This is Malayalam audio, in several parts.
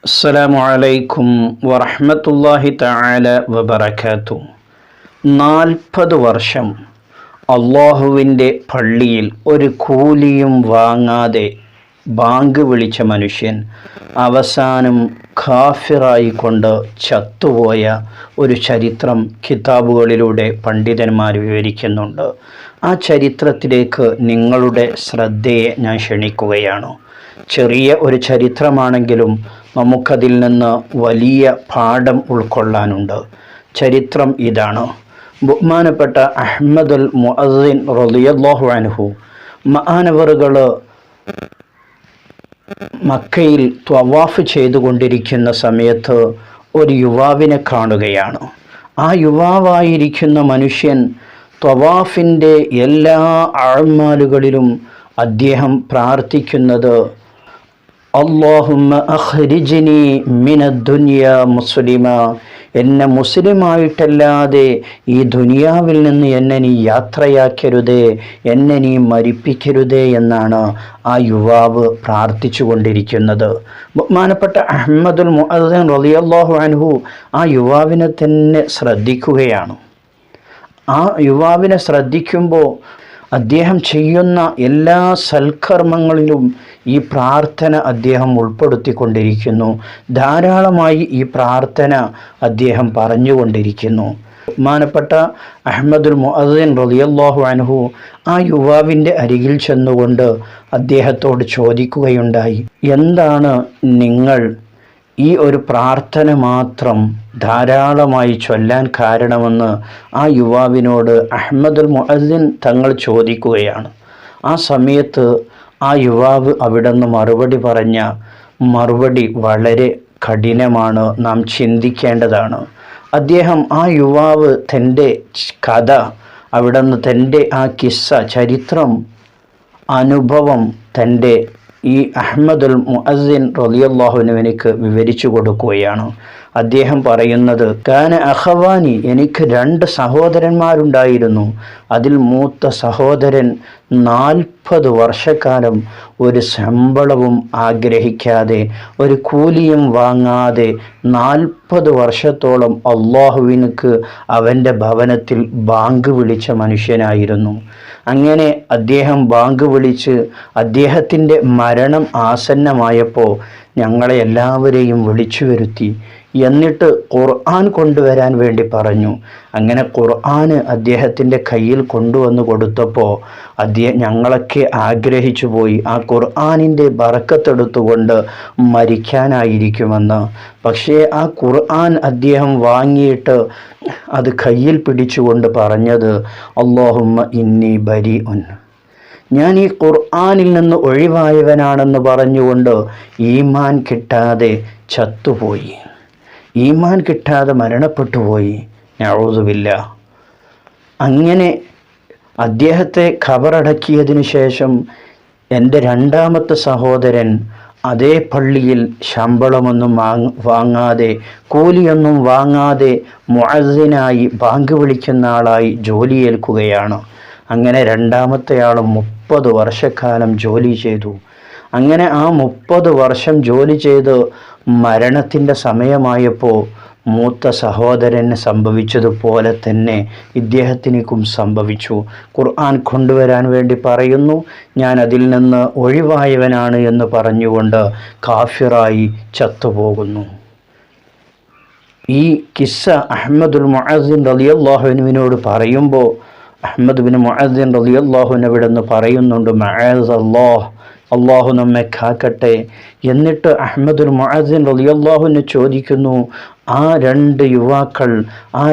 അസ്സലാമു അലൈക്കും വറഹ്മത്തുള്ളാഹി തആല വബറകാതുഹു. 40 വർഷം അള്ളാഹുവിൻ്റെ പള്ളിയിൽ ഒരു കൂലിയും വാങ്ങാതെ ബാങ്ക് വിളിച്ച മനുഷ്യൻ അവസാനം ഖാഫിറായിക്കൊണ്ട് ചത്തുപോയ ഒരു ചരിത്രം കിതാബുകളിലൂടെ പണ്ഡിതന്മാർ വിവരിക്കുന്നുണ്ട്. ആ ചരിത്രത്തിലേക്ക് നിങ്ങളുടെ ശ്രദ്ധയെ ഞാൻ ക്ഷണിക്കുകയാണ്. ചെറിയ ഒരു ചരിത്രമാണെങ്കിലും നമുക്കതിൽ നിന്ന് വലിയ പാഠം ഉൾക്കൊള്ളാനുണ്ട്. ചരിത്രം ഇതാണ്. ബഹുമാനപ്പെട്ട അഹ്മദുൽ മുഅദ്ദിൻ റളിയല്ലാഹു അൻഹു മഹാനവറുകൾ മക്കയിൽ ത്വവാഫ് ചെയ്തുകൊണ്ടിരിക്കുന്ന സമയത്ത് ഒരു യുവാവിനെ കാണുകയാണ്. ആ യുവാവായിരിക്കുന്ന മനുഷ്യൻ ത്വവാഫിൻ്റെ എല്ലാ അഅ്മാലുകളിലും അദ്ദേഹം പ്രാർത്ഥിക്കുന്നത് അല്ലാഹുമ്മ അഖ്രിജ്നി മിനദ്ദുനിയ മുസ്ലിമ, എന്നെ മുസ്ലിമായിട്ടല്ലാതെ ഈ ദുനിയാവിൽ നിന്ന് എന്നെ നീ യാത്രയാക്കരുതേ, എന്നെ നീ മരിപ്പിക്കരുതേ എന്നാണ് ആ യുവാവ് പ്രാർത്ഥിച്ചു കൊണ്ടിരിക്കുന്നത്. ബഹുമാനപ്പെട്ട അഹ്മദുൽ മുഅദ്ദിൻ റളിയല്ലാഹു അൻഹു ആ യുവാവിനെ തന്നെ ശ്രദ്ധിക്കുകയാണ്. ആ യുവാവിനെ ശ്രദ്ധിക്കുമ്പോൾ അദ്ദേഹം ചെയ്യുന്ന എല്ലാ സൽക്കർമ്മങ്ങളിലും ഈ പ്രാർത്ഥന അദ്ദേഹം ഉൾപ്പെടുത്തിക്കൊണ്ടിരിക്കുന്നു. ധാരാളമായി ഈ പ്രാർത്ഥന അദ്ദേഹം പറഞ്ഞുകൊണ്ടിരിക്കുന്നു. ബഹുമാനപ്പെട്ട അഹ്മദുൽ മുഅദ്ദിൻ റളിയല്ലാഹു അൻഹു ആ യുവാവിൻ്റെ അരികിൽ ചെന്നുകൊണ്ട് അദ്ദേഹത്തോട് ചോദിക്കുകയുണ്ടായി, എന്താണ് നിങ്ങൾ ഈ ഒരു പ്രാർത്ഥന മാത്രം ധാരാളമായി ചൊല്ലാൻ കാരണമെന്ന് ആ യുവാവിനോട് അഹ്മദുൽ മുഅദ്ദിൻ തങ്ങൾ ചോദിക്കുകയാണ്. ആ സമയത്ത് ആ യുവാവ് അവിടെ നിന്ന് പറഞ്ഞ മറുപടി വളരെ കഠിനമാണ്, നാം ചിന്തിക്കേണ്ടതാണ്. അദ്ദേഹം ആ യുവാവ് തൻ്റെ കഥ അവിടെ നിന്ന് തൻ്റെ ആ കിസ്സ ചരിത്രം അനുഭവം തൻ്റെ ഈ അഹ്മദുൽ മുഅദ്ദിൻ റളിയല്ലാഹുവിനക്ക് വിവരിച്ചു കൊടുക്കുകയാണ്. അദ്ദേഹം പറയുന്നത്, കാന അഖവാനി, എനിക്ക് 2 സഹോദരന്മാരുണ്ടായിരുന്നു. അതിൽ മൂത്ത സഹോദരൻ 40 വർഷക്കാലം ഒരു ശമ്പളവും ആഗ്രഹിക്കാതെ ഒരു കൂലിയും വാങ്ങാതെ 40 വർഷത്തോളം അള്ളാഹുവിനക്ക് അവൻ്റെ ഭവനത്തിൽ ബാങ്ക് വിളിച്ച മനുഷ്യനായിരുന്നു. അങ്ങനെ അദ്ദേഹം ബാങ്ക് വിളിച്ച് അദ്ദേഹത്തിൻ്റെ മരണം ആസന്നമായപ്പോൾ ഞങ്ങളെ എല്ലാവരെയും വിളിച്ചു വരുത്തി. എന്നിട്ട് ഖുർആൻ കൊണ്ടുവരാൻ വേണ്ടി പറഞ്ഞു. അങ്ങനെ ഖുർആൻ അദ്ദേഹത്തിൻ്റെ കയ്യിൽ കൊണ്ടുവന്ന് കൊടുത്തപ്പോൾ ഞങ്ങളൊക്കെ ആഗ്രഹിച്ചു പോയി ആ ഖുർആനിൻ്റെ ബറക്കത്തെടുത്തുകൊണ്ട് മരിക്കാനായിരിക്കുമെന്ന്. പക്ഷേ ആ ഖുർആൻ അദ്ദേഹം വാങ്ങിയിട്ട് അത് കയ്യിൽ പിടിച്ചുകൊണ്ട് പറഞ്ഞത്, അല്ലാഹുമ്മ ഇന്നി ബരീഉൻ, ഞാൻ ഈ ഖുർആനിൽ നിന്ന് ഒഴിവായവനാണെന്ന് പറഞ്ഞുകൊണ്ട് ഈമാൻ കിട്ടാതെ ചത്തുപോയി, ഈമാൻ കിട്ടാതെ മരണപ്പെട്ടുപോയി. നഊദു ബില്ലാഹ്. അങ്ങനെ അദ്ദേഹത്തെ ഖബറടക്കിയതിനു ശേഷം എൻ്റെ 2ാമത്തെ സഹോദരൻ അതേ പള്ളിയിൽ ശമ്പളമൊന്നും വാങ്ങാതെ കൂലിയൊന്നും വാങ്ങാതെ മുഅദ്ദിനായി ബാങ്ക് വിളിക്കുന്ന ആളായി ജോലിയേൽക്കുകയാണ്. അങ്ങനെ 2ാമത്തെ ആളും 30 വർഷക്കാലം ജോലി ചെയ്തു. അങ്ങനെ ആ 30 വർഷം ജോലി ചെയ്ത് മരണത്തിൻ്റെ സമയമായപ്പോൾ മൂത്ത സഹോദരന് സംഭവിച്ചതുപോലെ തന്നെ ഇദ്ദേഹത്തിനും സംഭവിച്ചു. ഖുർആൻ കൊണ്ടുവരാൻ വേണ്ടി പറയുന്നു, ഞാൻ അതിൽ നിന്ന് ഒഴിവായവനാണ് എന്ന് പറഞ്ഞുകൊണ്ട് കാഫിറായി ചത്തുപോകുന്നു. ഈ കിസ്സ അഹ്മദുൽ മുഅദ്ദിൻ റളിയല്ലാഹുവിനോട് പറയുമ്പോൾ അഹ്മദ് ബിൻ മുഅദ്ദിൻ റളിയല്ലാഹു അവിടെ നിന്ന് പറയുന്നുണ്ട്, മഅഅദല്ലാഹ്, അള്ളാഹു നമ്മെ കാക്കട്ടെ. എന്നിട്ട് അഹ്മദുൽ മുഅദ്ദിൻ റളിയല്ലാഹു ചോദിക്കുന്നു, ആ 2 യുവാക്കൾ, ആ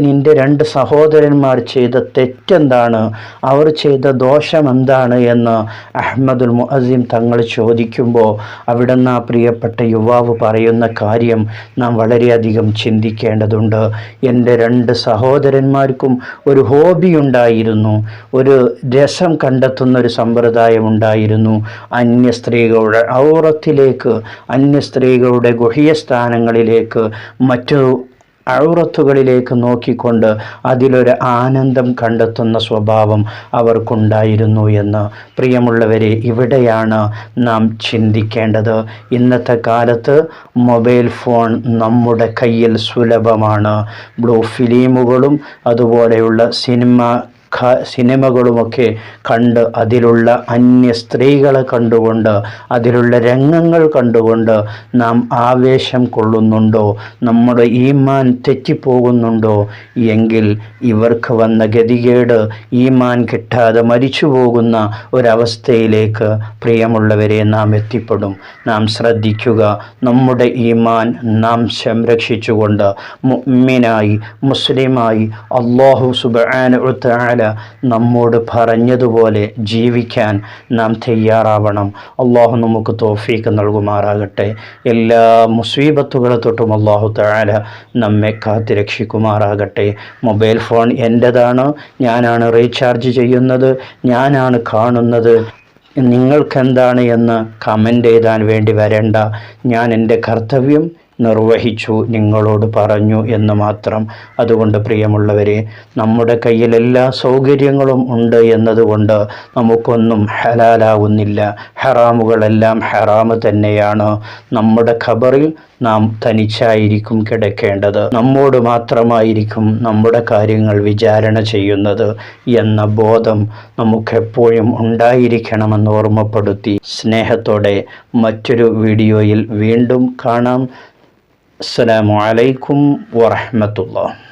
നിൻ്റെ 2 സഹോദരന്മാർ ചെയ്ത തെറ്റെന്താണ്, അവർ ചെയ്ത ദോഷം എന്താണ് എന്ന് അഹ്മദുൽ മുഅദ്ദിൻ തങ്ങൾ ചോദിക്കുമ്പോൾ അവിടെ നിന്ന് ആ പ്രിയപ്പെട്ട യുവാവ് പറയുന്ന കാര്യം നാം വളരെയധികം ചിന്തിക്കേണ്ടതുണ്ട്. എൻ്റെ 2 സഹോദരന്മാർക്കും ഒരു ഹോബി ഉണ്ടായിരുന്നു, ഒരു രസം കണ്ടെത്തുന്ന ഒരു സമ്പ്രദായം ഉണ്ടായിരുന്നു. അന്യ സ്ത്രീകളുടെ ഔറത്തിലേക്ക്, അന്യ സ്ത്രീകളുടെ ഗുഹ്യസ്ഥാനങ്ങളിലേക്ക്, മറ്റു ഔറത്തുകളിലേക്ക് നോക്കിക്കൊണ്ട് അതിലൊരു ആനന്ദം കണ്ടെത്തുന്ന സ്വഭാവം അവർക്കുണ്ടായിരുന്നു എന്ന്. പ്രിയമുള്ളവരെ, ഇവിടെയാണ് നാം ചിന്തിക്കേണ്ടത്. ഇന്നത്തെ കാലത്ത് മൊബൈൽ ഫോൺ നമ്മുടെ കയ്യിൽ സുലഭമാണ്. ബ്ലൂ ഫിലിമുകളും അതുപോലെയുള്ള സിനിമകളുമൊക്കെ കണ്ട് അതിലുള്ള അന്യ സ്ത്രീകളെ കണ്ടുകൊണ്ട് അതിലുള്ള രംഗങ്ങൾ കണ്ടുകൊണ്ട് നാം ആവേശം കൊള്ളുന്നുണ്ടോ, നമ്മുടെ ഈമാൻ തെറ്റിപ്പോകുന്നുണ്ടോ എങ്കിൽ ഇവർക്ക് വന്ന ഗതികേട് ഈമാൻ കിട്ടാതെ മരിച്ചു പോകുന്ന ഒരവസ്ഥയിലേക്ക് പ്രിയമുള്ളവരെ നാം എത്തിപ്പെടും. നാം ശ്രദ്ധിക്കുക. നമ്മുടെ ഈമാൻ നാം സംരക്ഷിച്ചുകൊണ്ട് മുഅ്മിനായി മുസ്ലിമായി അല്ലാഹു സുബ്ഹാനഹു വ തആല നമ്മോട് പറഞ്ഞതുപോലെ ജീവിക്കാൻ നാം തയ്യാറാവണം. അല്ലാഹു നമുക്ക് തൗഫീഖ് നൽകുമാറാകട്ടെ. എല്ലാ മുസീബത്തുകളെ തൊട്ടും അല്ലാഹു തആല നമ്മെ കാത്തുരക്ഷിക്കുമാറാകട്ടെ. മൊബൈൽ ഫോൺ എൻ്റെതാണ്, ഞാനാണ് റീചാർജ് ചെയ്യുന്നത്, ഞാനാണ് കാണുന്നത്, നിങ്ങൾക്കെന്താണ് എന്ന് കമൻ്റ് എഴുതാൻ വേണ്ടി വരേണ്ട. ഞാൻ എൻ്റെ കർത്തവ്യം നിർവഹിച്ചു, നിങ്ങളോട് പറഞ്ഞു എന്ന് മാത്രം. അതുകൊണ്ട് പ്രിയമുള്ളവരെ, നമ്മുടെ കയ്യിൽ എല്ലാ സൗകര്യങ്ങളും ഉണ്ട് എന്നതുകൊണ്ട് നമുക്കൊന്നും ഹലാലാവുന്നില്ല. ഹറാമുകളെല്ലാം ഹറാമ് തന്നെയാണ്. നമ്മുടെ ഖബറിൽ നാം തനിച്ചായിരിക്കും കിടക്കേണ്ടത്. നമ്മോട് മാത്രമായിരിക്കും നമ്മുടെ കാര്യങ്ങൾ വിചാരണ ചെയ്യുന്നത് എന്ന ബോധം നമുക്കെപ്പോഴും ഉണ്ടായിരിക്കണമെന്ന് ഓർമ്മപ്പെടുത്തി സ്നേഹത്തോടെ മറ്റൊരു വീഡിയോയിൽ വീണ്ടും കാണാം. അസ്സലാമു അലൈക്കും വറഹ്മത്തുള്ളാഹി.